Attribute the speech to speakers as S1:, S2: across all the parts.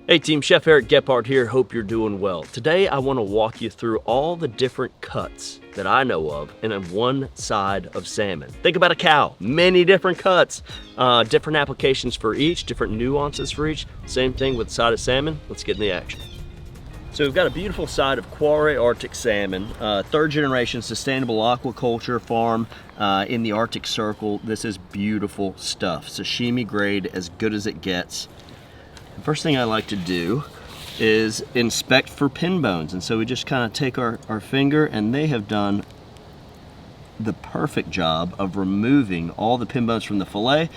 S1: Hey team, Chef Eric Gephardt here, hope you're doing well. Today I want to walk you through all the different cuts that I know of in one side of salmon. Think about a cow, many different cuts, different applications for each, different nuances for each. Same thing with the side of salmon. Let's get in the action. So we've got a beautiful side of Quarry Arctic salmon, third generation sustainable aquaculture farm in the Arctic Circle. This is beautiful stuff, sashimi grade, as good as it gets. The first thing I like to do is inspect for pin bones, and so we just kind of take our finger, and they have done the perfect job of removing all the pin bones from the fillet.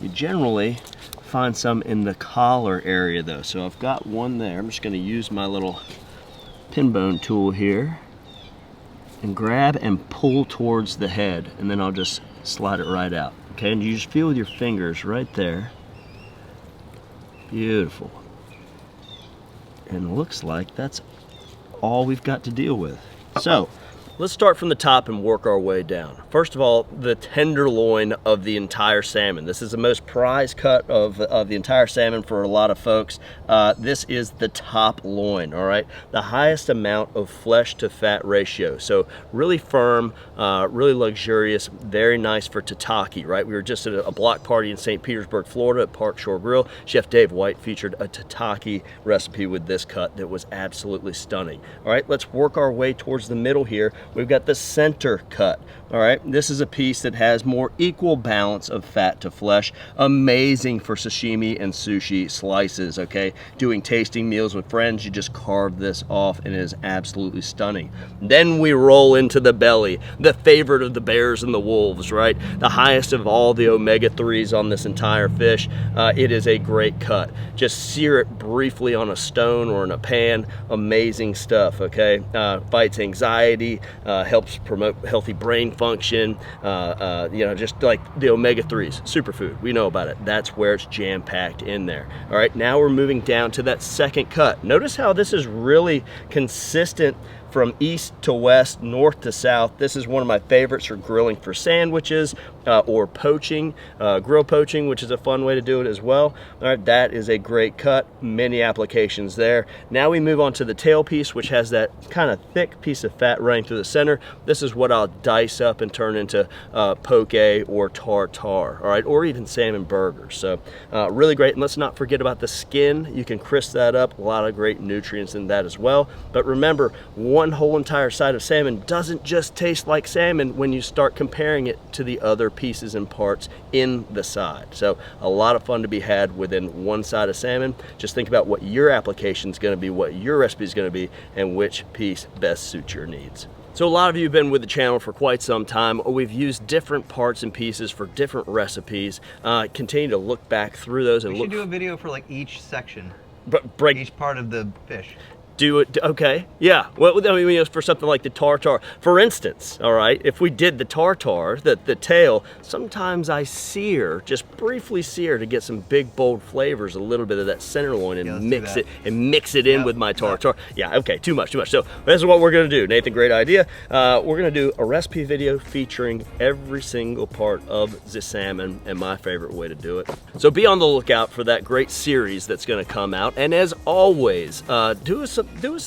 S1: You generally find some in the collar area though, so I've got one there. I'm just going to use my little pin bone tool here and grab and pull towards the head, and then I'll just slide it right out. Okay, and you just feel with your fingers right there. Beautiful. And looks like that's all we've got to deal with. So let's start from the top and work our way down. First of all, the tenderloin of the entire salmon. This is the most prized cut of the entire salmon for a lot of folks. This is the top loin, all right? The highest amount of flesh to fat ratio. So really firm, really luxurious, very nice for tataki, right? We were just at a block party in St. Petersburg, Florida at Park Shore Grill. Chef Dave White featured a tataki recipe with this cut that was absolutely stunning. All right, let's work our way towards the middle here. We've got the center cut. All right, this is a piece that has more equal balance of fat to flesh. Amazing for sashimi and sushi slices, okay? Doing tasting meals with friends, you just carve this off and it is absolutely stunning. Then we roll into the belly, the favorite of the bears and the wolves, right? The highest of all the omega-3s on this entire fish. It is a great cut. Just sear it briefly on a stone or in a pan. Amazing stuff, okay? Fights anxiety, helps promote healthy brain function, you know, just like the omega-3s, superfood, we know about it. That's where it's jam-packed in there. All right, now we're moving down to that second cut. Notice how this is really consistent from east to west, north to south. This is one of my favorites for grilling for sandwiches or poaching, grill poaching, which is a fun way to do it as well. All right, that is a great cut, many applications there. Now we move on to the tail piece, which has that kind of thick piece of fat running through the center. This is what I'll dice up and turn into poke or tartare, all right, or even salmon burgers. So really great. And let's not forget about the skin. You can crisp that up, a lot of great nutrients in that as well. But remember, one whole entire side of salmon doesn't just taste like salmon when you start comparing it to the other pieces and parts in the side. So a lot of fun to be had within one side of salmon. Just think about what your application is going to be, what your recipe is going to be, and which piece best suits your needs. So a lot of you have been with the channel for quite some time. We've used different parts and pieces for different recipes. Continue to look back through those and
S2: we should do a video for like each section,
S1: break
S2: each part of the fish.
S1: Do it, okay, yeah. Well, I mean, for something like the tartare, for instance, all right, if we did the tartare, the tail, sometimes I sear, just briefly sear to get some big, bold flavors, a little bit of that center loin, and mix it in with my tartare. Yeah, okay, too much. So this is what we're gonna do. Nathan, great idea. We're gonna do a recipe video featuring every single part of the salmon and my favorite way to do it. So be on the lookout for that great series that's gonna come out. And as always, do us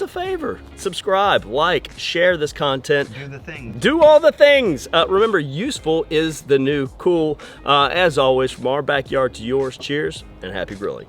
S1: a favor, subscribe, like, share this content.
S2: Do the things.
S1: Do all the things. Remember, useful is the new cool. As always, from our backyard to yours, cheers and happy grilling.